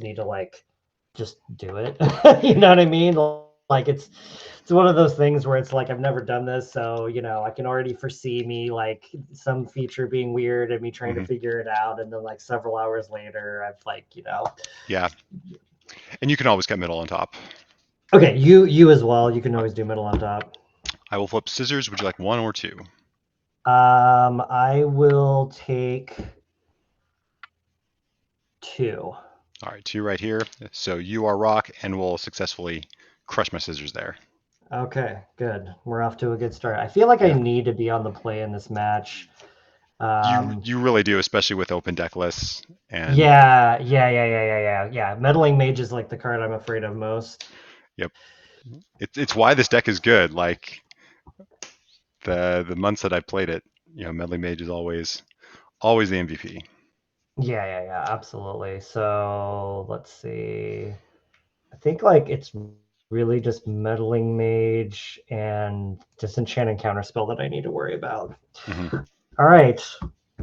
need to like just do it. You know what I mean? Like it's one of those things where it's like I've never done this, so you know I can already foresee me like some feature being weird and me trying to figure it out, and then like several hours later, I've like Yeah, and you can always get middle on top. Okay, you as well. You can always do middle on top. I will flip scissors. Would you like 1 or 2? I will take 2. All right, 2 right here. So you are rock, and will successfully crush my scissors there. Okay, good. We're off to a good start. I feel like I need to be on the play in this match. You really do, especially with open deck lists. And yeah. Meddling Mage is like the card I'm afraid of most. Yep, it's why this deck is good. Like the months that I played it, Meddling Mage is always the MVP. Yeah, absolutely. So let's see. I think like it's really just Meddling Mage and Disenchant and Counterspell that I need to worry about. All right.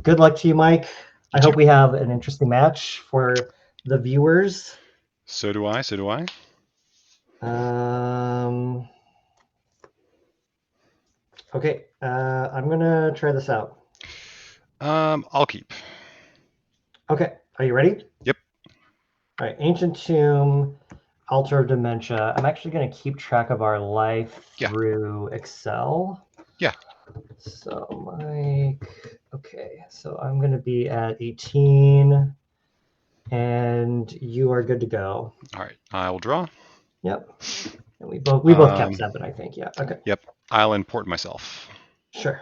Good luck to you, Mike. I hope we have an interesting match for the viewers. So do I. Okay. I'm gonna try this out. I'll keep. Okay. Are you ready? Yep. All right. Ancient Tomb, Altar of Dementia. I'm actually gonna keep track of our life through Excel. Yeah. So Mike. Okay. So I'm gonna be at 18, and you are good to go. All right. I will draw. Yep. And we both kept 7, I think. Yeah. Okay. Yep. I'll import myself. Sure.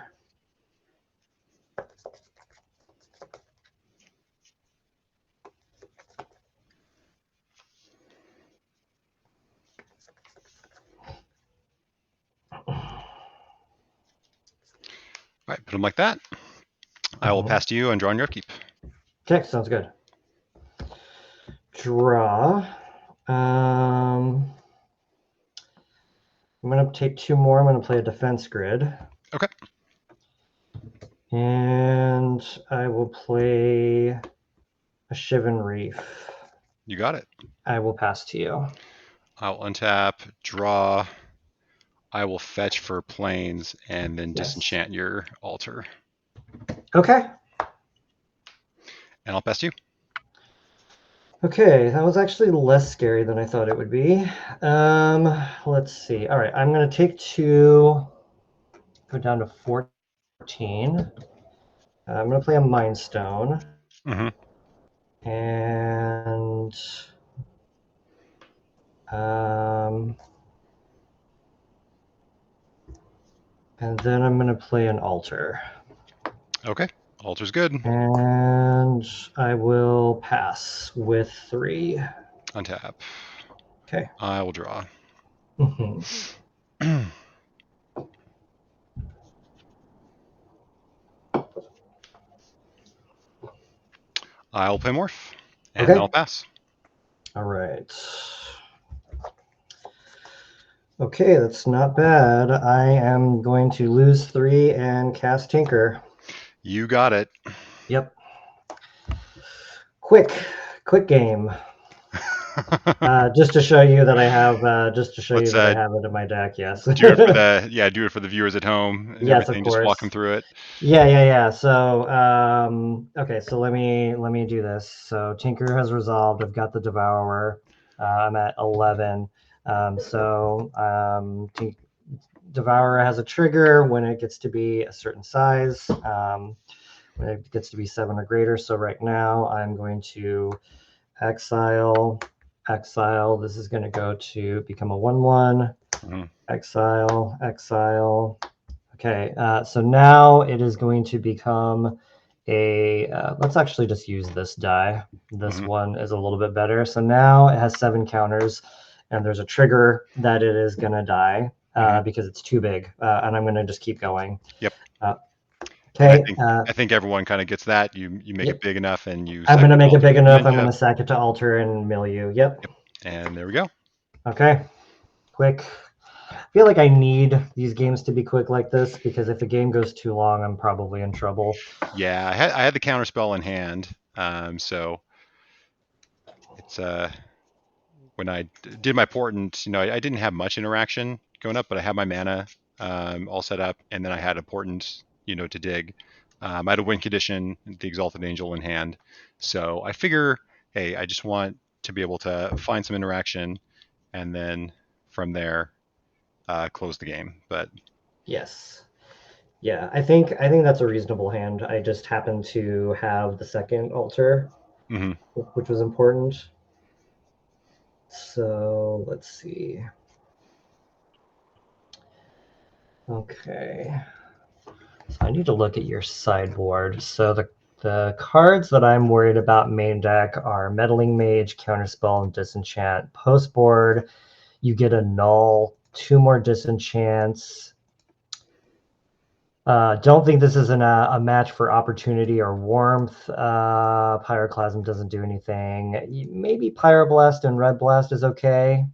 All right, put them like that. I will pass to you and draw on your upkeep. Okay, sounds good. Draw. I'm going to take 2 more. I'm going to play a defense grid. Okay. And I will play a Shivan Reef. You got it. I will pass to you. I'll untap, draw. I will fetch for planes and then disenchant your altar. Okay. And I'll pass to you. Okay, that was actually less scary than I thought it would be. Let's see. All right, I'm going to take 2, go down to 14. I'm going to play a Mind Stone. And then I'm going to play an altar. Okay, altar's good. And I will pass with 3. Untap. Okay. I will draw. I'll play Morph, and then I'll pass. All right. Okay, that's not bad. I am going to lose 3 and cast Tinker. You got it. Yep. Quick game. Just to show you that I have, I have it in my deck. Yes. do it for the viewers at home. And yes, of course. Just walk them through it. Yeah. So, okay. So let me do this. So Tinker has resolved. I've got the Devourer. I'm at 11. Devourer has a trigger when it gets to be a certain size. When it gets to be 7 or greater. So right now I'm going to exile. This is going to go to become a 1/1. Exile. Okay, so now it is going to become a, let's actually just use this die. This one is a little bit better. So now it has 7 counters, and there's a trigger that it is going to die because it's too big, and I'm going to just keep going. Yep. Okay. I think everyone kind of gets that. You make it big enough, and you. I'm going to make it big enough. I'm going to sack it to altar and mill you. Yep. And there we go. Okay. Quick. I feel like I need these games to be quick like this because if a game goes too long, I'm probably in trouble. Yeah, I had the counterspell in hand, so It's when I did my Portent, I didn't have much interaction going up, but I had my mana all set up, and then I had a Portent, to dig. I had a win condition, the Exalted Angel in hand. So I figure, hey, I just want to be able to find some interaction, and then from there, close the game. But Yes. Yeah, I think that's a reasonable hand. I just happen to have the second altar, mm-hmm. which was important. So let's see. Okay. So I need to look at your sideboard. So the cards that I'm worried about main deck are Meddling Mage, Counterspell, and Disenchant. Post board, you get Annul, 2 more Disenchants. Don't think this is a match for Opportunity or Warmth. Pyroclasm doesn't do anything. Maybe Pyroblast and Red Blast is okay.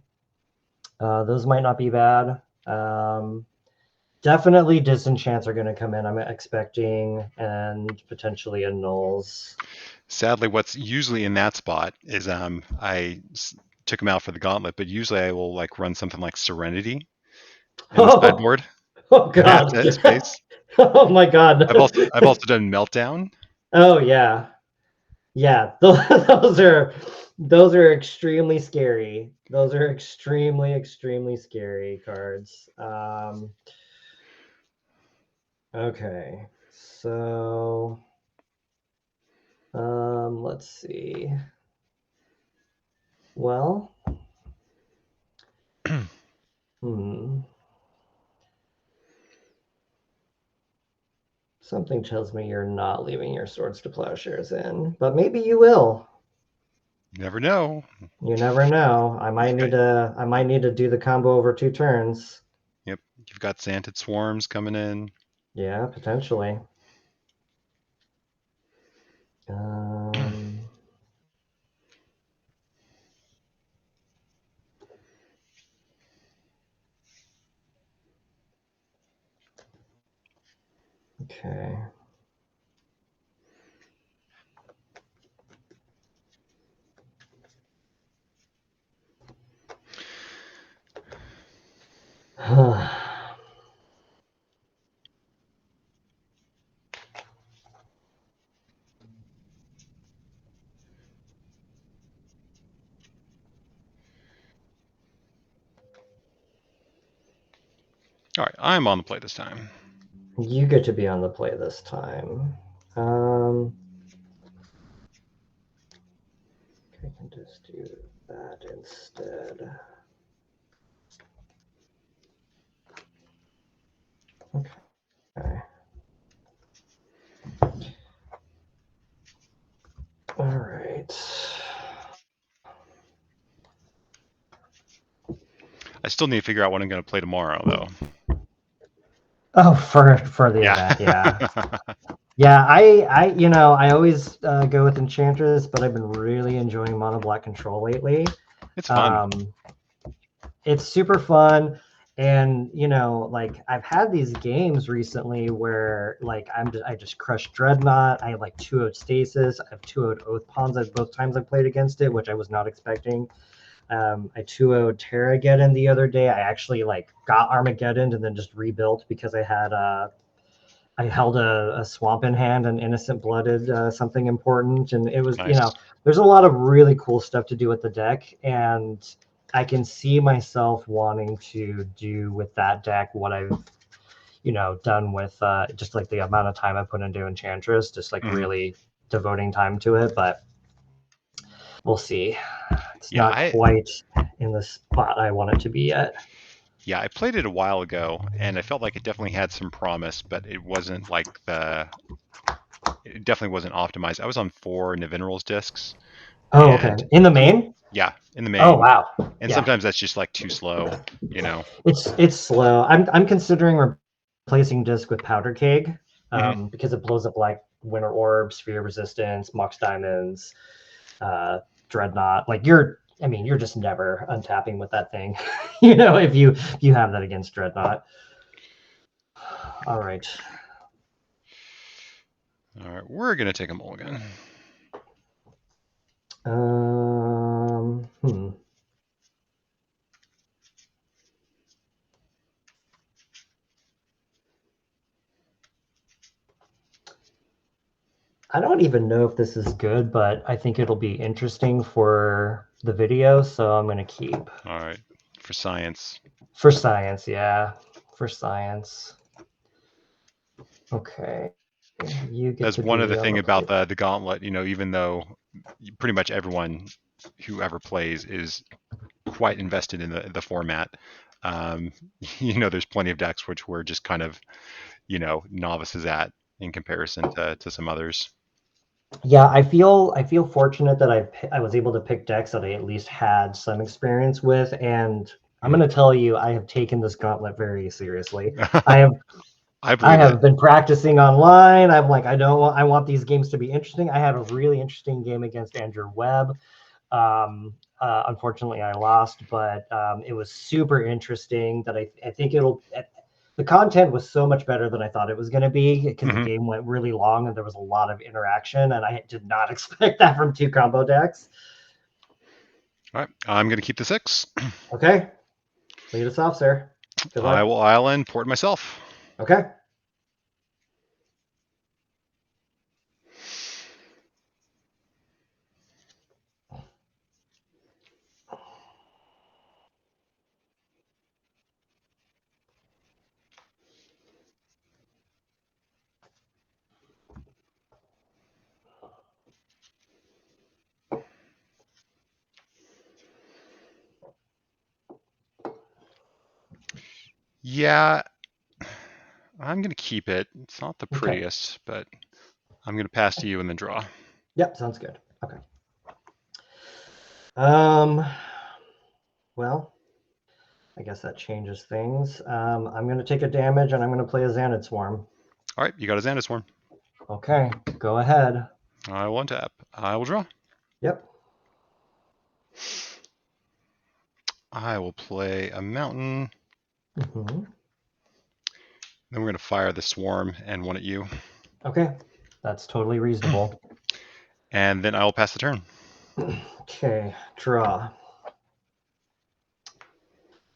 Those might not be bad. Definitely Disenchants are going to come in, I'm expecting, and potentially Annuls. Sadly, what's usually in that spot is took him out for the Gauntlet, but usually I will run something like Serenity in the Oh, sideboard oh and add God. to that space. Oh my God. I've also done Meltdown. Oh yeah. Yeah, those are extremely scary. Those are extremely scary cards. Okay, so let's see. Well, hmm. Something tells me you're not leaving your Swords to Plowshares in, but maybe you will. You never know. You never know. You've got I might need to do the combo over 2 turns. Yep, you've got Xantid Swarms coming in. Yeah, potentially. Um, okay. All right, I'm on the play this time. You get to be on the play this time. Um, I can just do that instead. Okay. All right. I still need to figure out what I'm going to play tomorrow, though. Oh, for the Yeah. event, yeah. Yeah, I always go with Enchantress, but I've been really enjoying Mono Black Control lately. It's fun. Um, it's super fun, and I've had these games recently where I just crushed Dreadnought. I have 2-0 Stasis. I have 2-0 Oath Pawns at both times I played against it, which I was not expecting. I 2-0 Terrageddon the other day. I actually got Armageddon and then just rebuilt because I held a swamp in hand and innocent blooded something important, and it was Nice. there's a lot of really cool stuff to do with the deck, and I can see myself wanting to do with that deck what I've done with just the amount of time I put into Enchantress, just really devoting time to it, but we'll see. It's Yeah, not quite in the spot I want it to be yet. Yeah, I played it a while ago, and I felt like it definitely had some promise, but it wasn't it definitely wasn't optimized. I was on 4 Navinerals discs, Oh, okay. and In the main? yeah, in the Oh, main, wow. and Yeah. sometimes that's just too slow. It's slow. I'm considering replacing disc with powder keg hmm because it blows up winter orb, sphere resistance, mox diamonds, dreadnought. You're just never untapping with that thing. If you have that against dreadnought. All right. All right, we're gonna take a mulligan. I don't even know if this is good, but I think it'll be interesting for the video, so I'm going to keep. All right. For science. For science, yeah. For science. Okay. You get That's to one be other on thing the about plate. the gauntlet, even though pretty much everyone who ever plays is quite invested in the format. There's plenty of decks which we're just kind of, novices at in comparison to some others. Yeah, I feel fortunate that I was able to pick decks that I at least had some experience with, and I'm going to tell you, I have taken this gauntlet very seriously. I have I I believe it. have been practicing online. I'm like, I want these games to be interesting. I had a really interesting game against Andrew Webb. Unfortunately, I lost, but it was super interesting. That I think the content was so much better than I thought it was going to be because the Mm-hmm. game went really long and there was a lot of interaction, and I did not expect that from two combo decks. All right, I'm going to keep the 6. Okay, lead us off, sir. Good I luck. will island port myself. Okay. Yeah, I'm going to keep it. It's not the Okay. prettiest, but I'm going to pass to you and then draw. Yep, sounds good. Okay. Well, I guess that changes things. I'm going to take a damage and I'm going to play a Xantid Swarm. All right, you got a Xantid Swarm. Okay, go ahead. I will untap. I will draw. Yep. I will play a mountain. Mm-hmm. Then we're going to fire the swarm and one at you. Okay, that's totally reasonable. And then I will pass the turn. Okay, draw.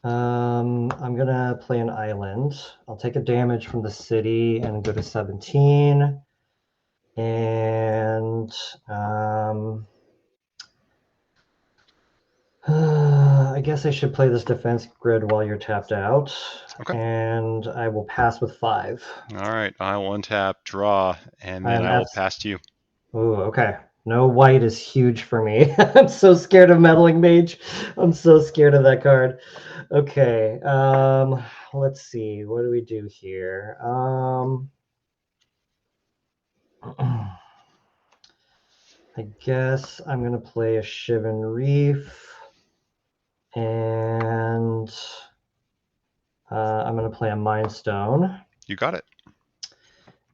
I'm gonna play an island. I'll take a damage from the city and go to 17. And I guess I should play this defense grid while you're tapped out. Okay. And I will pass with 5. All right, I will untap, draw, and then I'm I will pass to you. Ooh, okay. No white is huge for me. I'm so scared of Meddling Mage. I'm so scared of that card. Okay. Let's see. What do we do here? I guess I'm gonna play a Shivan Reef, and I'm gonna play a Mind Stone. You got it.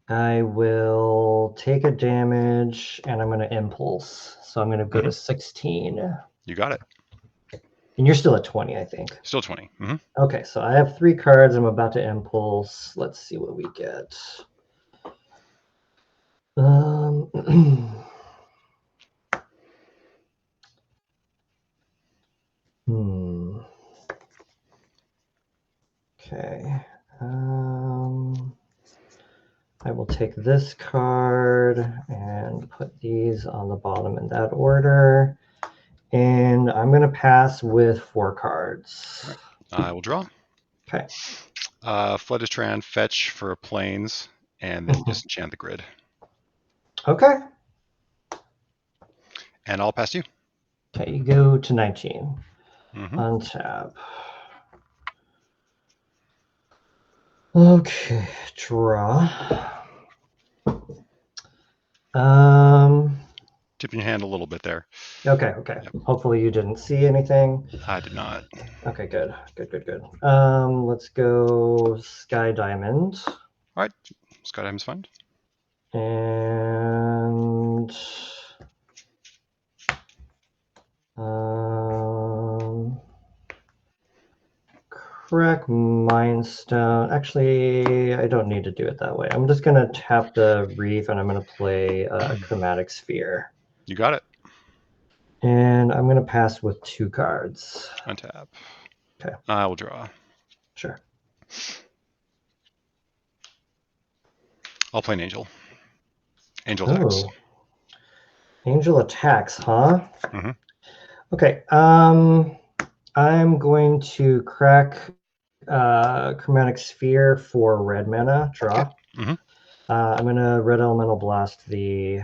I will take a damage, and I'm gonna Impulse. So I'm gonna go to 16. You got it. And you're still at 20, I think. Still 20. Okay, so I have 3 cards. I'm about to Impulse. Let's see what we get. Okay. I will take this card and put these on the bottom in that order. And I'm going to pass with 4 cards. All right. I will draw. Okay. Flooded Strand, fetch for planes, and then disenchant the grid. Okay. And I'll pass you. Okay, you go to 19. Untap. Okay, draw. Tipping your hand a little bit there. Okay. Yep. Hopefully you didn't see anything. I did not. Okay, good. Let's go Sky Diamond. All right, Sky Diamond's fine. And correct Mind Stone. Actually, I don't need to do it that way. I'm just gonna tap the Reef and I'm gonna play a Chromatic Sphere. You got it. And I'm going to pass with 2 cards. Untap. Okay. I will draw. Sure. I'll play an Angel. Angel attacks. Angel attacks, huh? Mm-hmm. Okay. I'm going to crack Chromatic Sphere for red mana. Draw. Okay. Mm-hmm. I'm going to Red Elemental Blast the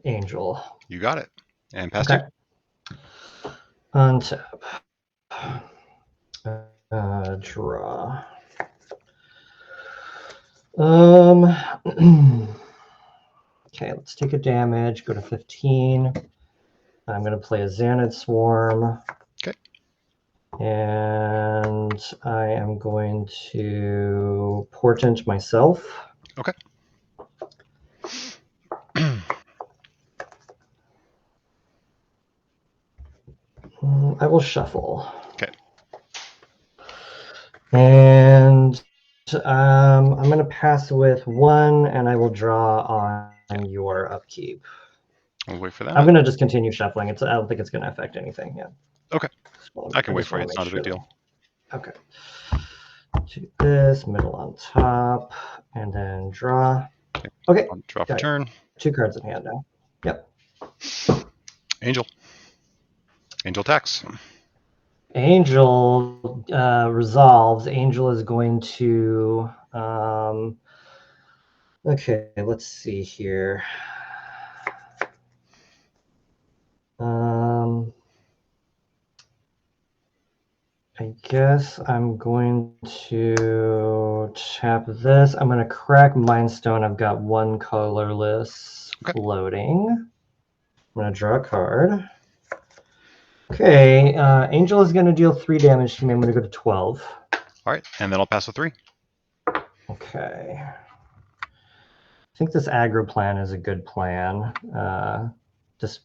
Angel. You got it. And pass Okay. 2. Untap. Draw. Okay, let's take a damage. Go to 15. I'm going to play a Xantid Swarm. Okay. And I am going to Portent myself. Okay. I will shuffle. Okay. And I'm going to pass with 1, and I will draw on your upkeep. I'll wait for that. I'm going to just continue shuffling. I don't think it's going to affect anything yet. Okay. I can wait for you. It's not a big deal. Okay. Do this, middle on top, and then draw. Okay. I'll draw for turn. 2 cards in hand now. Yep. Angel. Angel attacks. Angel resolves. Angel is going to. Okay, let's see here. I guess I'm going to tap this. I'm going to crack Mindstone. I've got 1 colorless floating. I'm going to draw a card. Okay, Angel is going to deal 3 damage to me. I'm going to go to 12. All right, and then I'll pass with 3. Okay. I think this aggro plan is a good plan.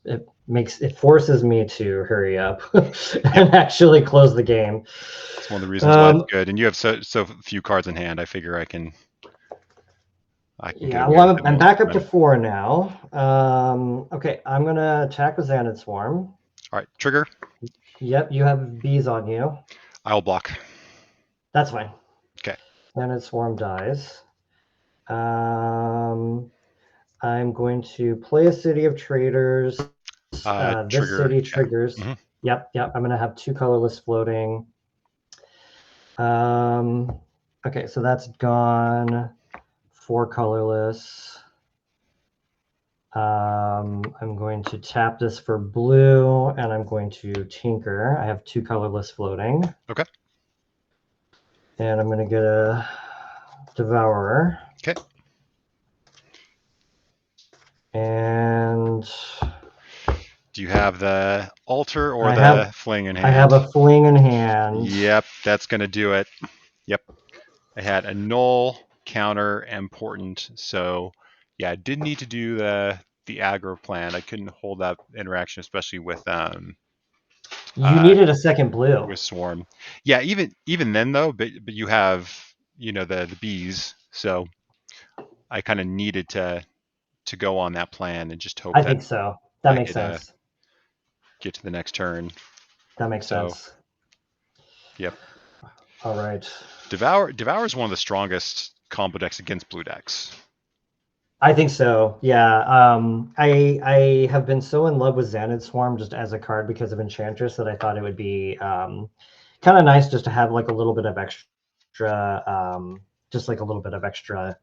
It forces me to hurry up and actually close the game. It's one of the reasons why it's good. And you have so few cards in hand. I figure I can. Yeah, well, I'm back up to 4 now. Okay, I'm gonna attack with Xantid Swarm. All right, trigger. Yep, you have bees on you. I'll block. That's fine. Okay. Xantid Swarm dies. I'm going to play a City of Traitors. This city triggers. Mm-hmm. Yep. I'm going to have 2 colorless floating. Okay, so that's gone. 4 colorless. I'm going to tap this for blue, and I'm going to tinker. I have 2 colorless floating. Okay. And I'm going to get a Devourer. Okay. And do you have the altar or the fling in hand? I have a fling in hand. Yep, that's going to do it. Yep. I had Annul, counter, and Portent. So, yeah, I did need to do the aggro plan. I couldn't hold that interaction, especially with you needed a second blue with Swarm. Yeah, even then though, but you have the bees, so I kind of needed to go on that plan and just hope. I think so. That makes sense. Get to the next turn. That makes sense. Yep. All right. Devour is one of the strongest combo decks against blue decks. I think so. Yeah. I have been so in love with Xantid Swarm just as a card because of Enchantress that I thought it would be kind of nice just to have like a little bit of extra, just like a little bit of extra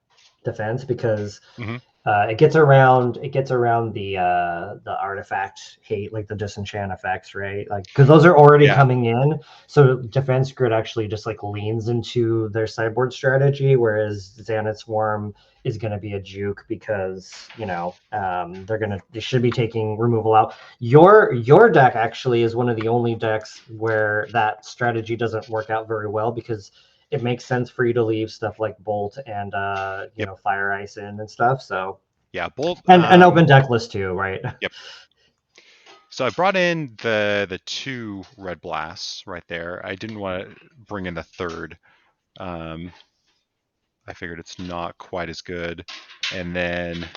defense because it gets around the artifact hate, like the disenchant effects, right? Like because those are already coming in, so defense grid actually just like leans into their sideboard strategy, whereas Xantid Swarm is going to be a juke because they should be taking removal out. Your deck actually is one of the only decks where that strategy doesn't work out very well because it makes sense for you to leave stuff like Bolt and Fire Ice in and stuff. So yeah, Bolt and open deck list too, right? Yep. So I brought in the 2 red blasts right there. I didn't want to bring in the 3rd. I figured it's not quite as good. And then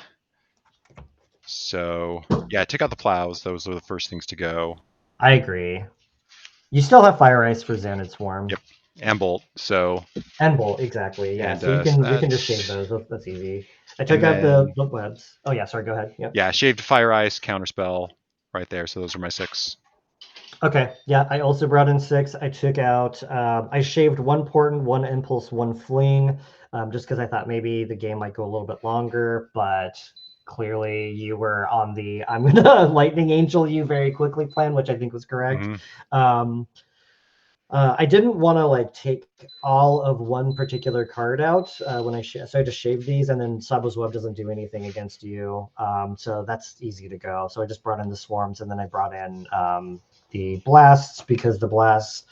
So yeah, take out the plows. Those are the first things to go. I agree. You still have Fire Ice for Xantid Swarm. Yep, and bolt. So And Bolt, exactly. Yeah, and so you so can just shave those. That's easy. I took and out then the webs. Oh yeah, sorry. Go ahead. Yep. yeah, shaved fire ice, counterspell right there. So those are my 6. Okay. Yeah, I also brought in 6. I took out. I shaved 1 Portent, 1 Impulse, 1 Fling, just because I thought maybe the game might go a little bit longer. But clearly, you were on the I'm gonna Lightning Angel you very quickly plan, which I think was correct. Mm-hmm. Um, I didn't want to like take all of one particular card out when so I just shaved these, and then Tsabo's Web doesn't do anything against you, so that's easy to go. So I just brought in the swarms, and then I brought in the blasts because the blasts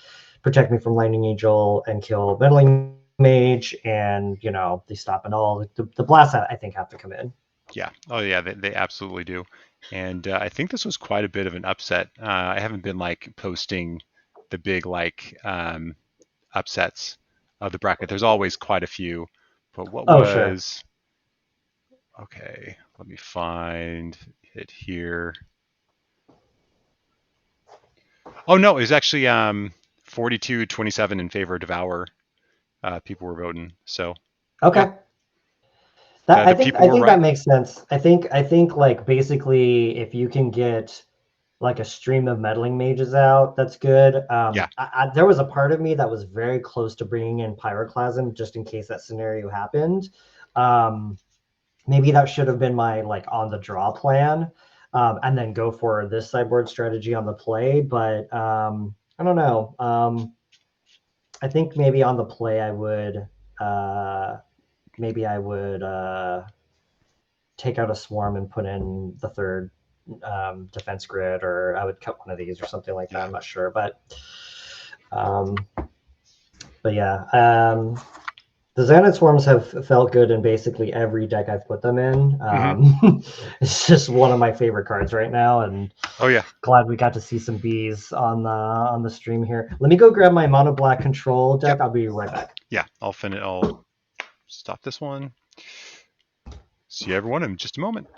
protect me from Lightning Angel and kill Meddling Mage, and they stop and all. The blasts I think have to come in. Yeah. Oh yeah, they absolutely do. And I think this was quite a bit of an upset. I haven't been like posting the big like upsets of the bracket. There's always quite a few, but what Oh sure. was okay? Let me find it here. Oh no, it was actually 42-27 in favor of Devourer. People were voting. So yeah, Okay. That the people I were think that right. makes sense. I think like basically if you can get like a stream of meddling mages out, that's good. Yeah. There was a part of me that was very close to bringing in Pyroclasm just in case that scenario happened. Um, Maybe that should have been my like on the draw plan, and then go for this sideboard strategy on the play. But I don't know. I think maybe on the play I would maybe I would take out a swarm and put in the third defense grid, or I would cut one of these or something like that. Yeah. I'm not sure, um, but yeah, the Xantid Swarms have felt good in basically every deck I've put them in. Mm-hmm. It's just one of my favorite cards right now, and Oh yeah. glad we got to see some bees on the stream here. Let me go grab my mono black control Yep. deck. I'll be right back. Yeah. I'll stop this one. See everyone in just a moment.